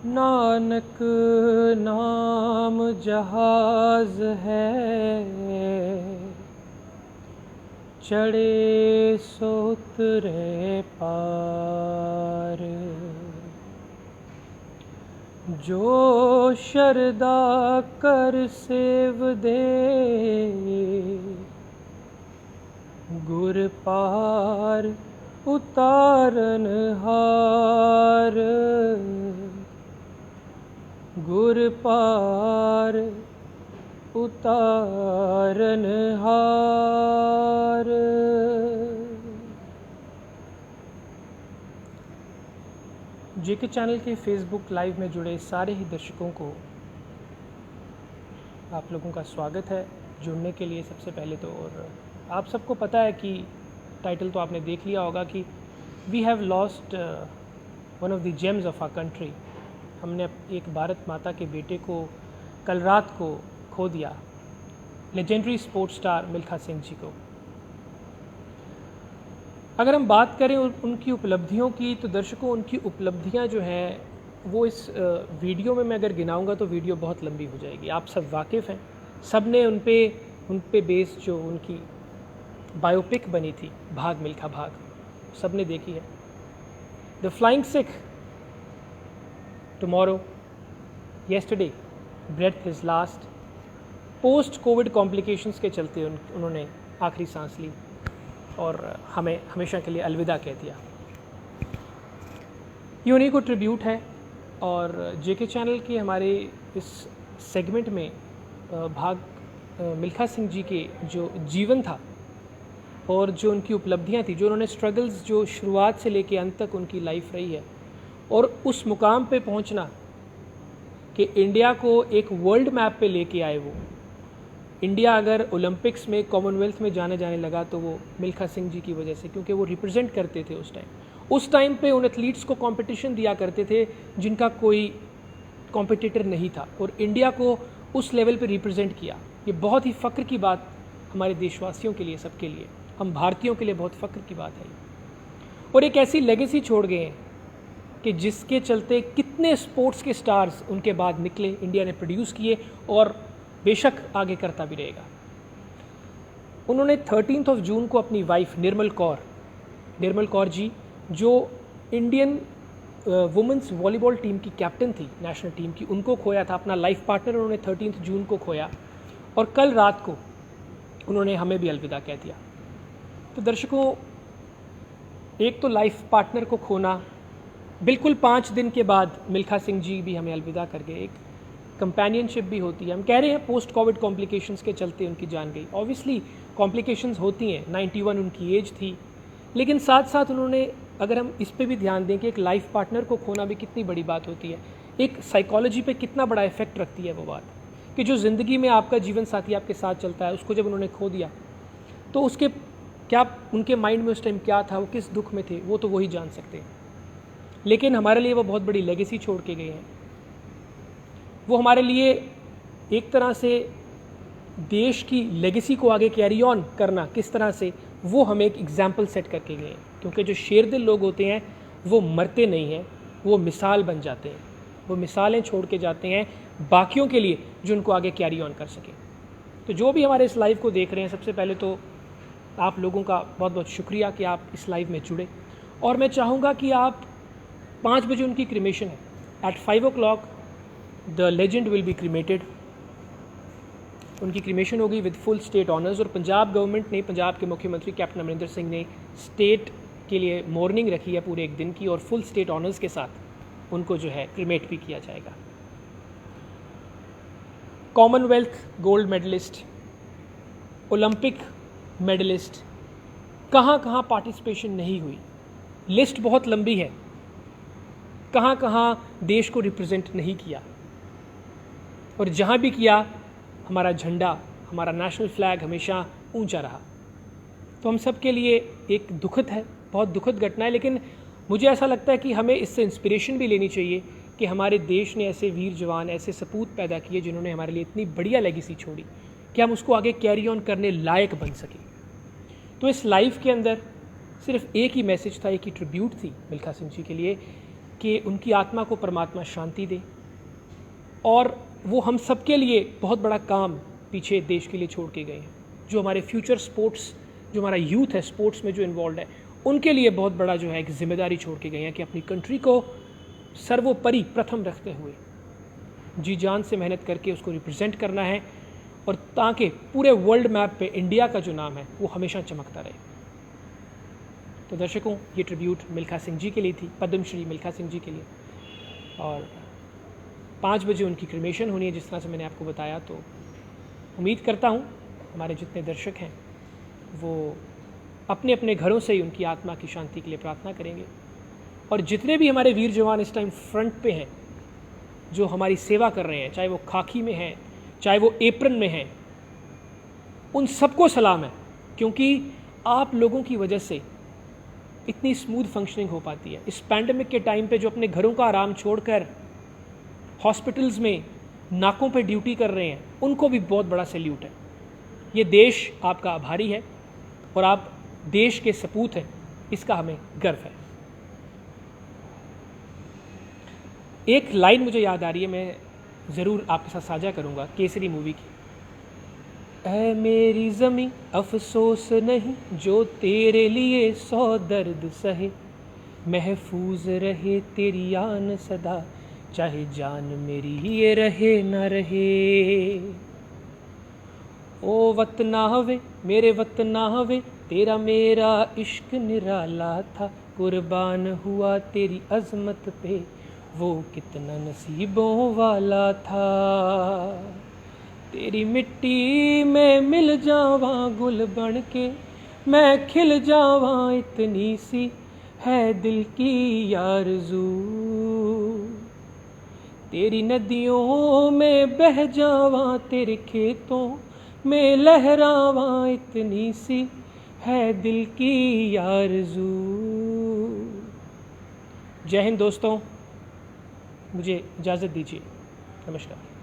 नानक नाम जहाज है, चढ़े सो उतरे पार। जो शरदा कर सेव दे, गुर पार उतारन हार। गुर पार उतारन हार। जेके चैनल के फेसबुक लाइव में जुड़े सारे ही दर्शकों को आप लोगों का स्वागत है जुड़ने के लिए। सबसे पहले तो और आप सबको पता है कि टाइटल तो आपने देख लिया होगा कि we have lost one of the gems of our country. हमने एक भारत माता के बेटे को कल रात को खो दिया, legendary sports star Milkha Singh ji को। अगर हम बात करें उनकी उपलब्धियों की, तो दर्शकों उनकी उपलब्धियां जो हैं वो इस वीडियो में मैं अगर गिनाऊंगा तो वीडियो बहुत लंबी हो जाएगी। आप सब वाकिफ़ हैं, सब ने उन पे बेस्ड जो उनकी बायोपिक बनी थी भाग मिल्खा भाग, सब ने देखी है। The flying Sikh, tomorrow, yesterday, breath his last. Post COVID complications के चलते उन्होंने आखिरी सांस ली और हमें हमेशा के लिए अलविदा कह दिया। ये उन्हीं को ट्रिब्यूट है। और जेके चैनल के हमारे इस सेगमेंट में भाग मिल्खा सिंह जी के जो जीवन था और जो उनकी उपलब्धियां थी, जो उन्होंने स्ट्रगल्स जो शुरुआत से लेके अंत तक उनकी लाइफ रही है, और उस मुकाम पे पहुंचना कि इंडिया को एक वर्ल्ड मैप पे लेके आए वो। इंडिया अगर ओलंपिक्स में, कॉमनवेल्थ में जाने लगा तो वो मिल्खा सिंह जी की वजह से, क्योंकि वो रिप्रेजेंट करते थे उस टाइम पे उन एथलीट्स को कंपटीशन दिया करते थे जिनका कोई कॉम्पिटिटर नहीं था, और इंडिया को उस लेवल पे रिप्रेजेंट किया। ये बहुत ही फ़ख्र की बात हमारे देशवासियों के लिए, सबके लिए, हम भारतीयों के लिए बहुत फ़ख्र की बात है। और एक ऐसी लेगेसी छोड़ गए हैं कि जिसके चलते कितने स्पोर्ट्स के स्टार्स उनके बाद निकले, इंडिया ने प्रोड्यूस किए और बेशक आगे करता भी रहेगा। उन्होंने 13 जून को अपनी वाइफ निर्मल कौर जी, जो इंडियन वुमेंस वॉलीबॉल टीम की कैप्टन थी, नेशनल टीम की, उनको खोया था। अपना लाइफ पार्टनर उन्होंने 13 जून को खोया और कल रात को उन्होंने हमें भी अलविदा कह दिया। तो दर्शकों, एक तो लाइफ पार्टनर को खोना, बिल्कुल 5 दिन के बाद मिल्खा सिंह जी भी हमें अलविदा कर गए। एक कंपेनियनशिप भी होती है। हम कह रहे हैं पोस्ट कोविड कॉम्प्लिकेशंस के चलते उनकी जान गई। ऑब्वियसली कॉम्प्लिकेशंस होती हैं, 91 उनकी एज थी, लेकिन साथ साथ उन्होंने, अगर हम इस पे भी ध्यान दें कि एक लाइफ पार्टनर को खोना भी कितनी बड़ी बात होती है, एक साइकोलॉजी पे कितना बड़ा इफेक्ट रखती है वो बात, कि जो ज़िंदगी में आपका जीवन साथी आपके साथ चलता है, उसको जब उन्होंने खो दिया तो उसके क्या, उनके माइंड में उस टाइम क्या था, वो किस दुख में थे, वो तो वही जान सकते हैं। लेकिन हमारे लिए वो बहुत बड़ी लेगेसी छोड़ के गए हैं। वो हमारे लिए एक तरह से देश की लेगेसी को आगे कैरी ऑन करना किस तरह से, वो हमें एक एग्जाम्पल सेट करके गए हैं। क्योंकि जो शेरदिल लोग होते हैं वो मरते नहीं हैं, वो मिसाल बन जाते हैं, वो मिसालें छोड़ के जाते हैं बाकियों के लिए जो उनको आगे कैरी ऑन कर सके। तो जो भी हमारे इस लाइव को देख रहे हैं, सबसे पहले तो आप लोगों का बहुत बहुत शुक्रिया कि आप इस लाइव में जुड़े। और मैं चाहूँगा कि आप 5 बजे उनकी क्रिमेशन है, at 5 o'clock the legend will be cremated. उनकी क्रीमेशन होगी विद फुल स्टेट ऑनर्स। और पंजाब गवर्नमेंट ने, पंजाब के मुख्यमंत्री कैप्टन अमरिंदर सिंह ने स्टेट के लिए मॉर्निंग रखी है पूरे एक दिन की, और फुल स्टेट ऑनर्स के साथ उनको जो है क्रीमेट भी किया जाएगा। Commonwealth gold medallist, Olympic medallist, कहाँ कहाँ पार्टिसिपेशन नहीं हुई, लिस्ट बहुत लंबी है, कहाँ कहाँ देश को रिप्रेजेंट नहीं किया, और जहाँ भी किया हमारा झंडा, हमारा नेशनल फ्लैग हमेशा ऊंचा रहा। तो हम सब के लिए एक दुखद है, बहुत दुखद घटना है, लेकिन मुझे ऐसा लगता है कि हमें इससे इंस्पिरेशन भी लेनी चाहिए कि हमारे देश ने ऐसे वीर जवान, ऐसे सपूत पैदा किए जिन्होंने हमारे लिए इतनी बढ़िया लेगेसी छोड़ी कि हम उसको आगे कैरी ऑन करने लायक बन सकें। तो इस लाइफ के अंदर सिर्फ एक ही मैसेज था, एक ही ट्रिब्यूट थी मिल्खा सिंह जी के लिए कि उनकी आत्मा को परमात्मा शांति दे, और वो हम सब के लिए बहुत बड़ा काम पीछे देश के लिए छोड़ के गए हैं। जो हमारे फ्यूचर स्पोर्ट्स, जो हमारा यूथ है स्पोर्ट्स में जो इन्वॉल्व है, उनके लिए बहुत बड़ा जो है एक जिम्मेदारी छोड़ के गए हैं कि अपनी कंट्री को सर्वोपरि प्रथम रखते हुए जी जान से मेहनत करके उसको रिप्रेजेंट करना है, और ताकि पूरे वर्ल्ड मैप पे इंडिया का जो नाम है वो हमेशा चमकता रहे। तो दर्शकों, ये ट्रिब्यूट मिल्खा सिंह जी के लिए थी, पद्मश्री मिल्खा सिंह जी के लिए। और 5 बजे उनकी क्रिमेशन होनी है, जिस तरह से मैंने आपको बताया। तो उम्मीद करता हूँ हमारे जितने दर्शक हैं वो अपने अपने घरों से ही उनकी आत्मा की शांति के लिए प्रार्थना करेंगे। और जितने भी हमारे वीर जवान इस टाइम फ्रंट पे हैं, जो हमारी सेवा कर रहे हैं, चाहे वो खाकी में हैं, चाहे वो एप्रन में हैं, उन सबको सलाम है, क्योंकि आप लोगों की वजह से इतनी स्मूथ फंक्शनिंग हो पाती है। इस पैंडेमिक के टाइम पे जो अपने घरों का आराम छोड़कर हॉस्पिटल्स में नाकों पे ड्यूटी कर रहे हैं, उनको भी बहुत बड़ा सैल्यूट है। ये देश आपका आभारी है और आप देश के सपूत हैं, इसका हमें गर्व है। एक लाइन मुझे याद आ रही है, मैं ज़रूर आपके साथ साझा करूंगा, केसरी मूवी की। ऐ मेरी ज़मीं अफसोस नहीं, जो तेरे लिए 100 दर्द सहे, महफूज रहे तेरी आन सदा, चाहे जान मेरी ये रहे न रहे। ओ वतना वे मेरे वतना वे, तेरा मेरा इश्क निराला था, कुर्बान हुआ तेरी अजमत पे, वो कितना नसीबों वाला था। तेरी मिट्टी में मिल जावा गुल बन के, मैं खिल जावा, इतनी सी है दिल की आरज़ू। तेरी नदियों में बह जावा, तेरे खेतों में लहरावा, इतनी सी है दिल की आरज़ू। जय हिंद दोस्तों, मुझे इजाज़त दीजिए। नमस्कार।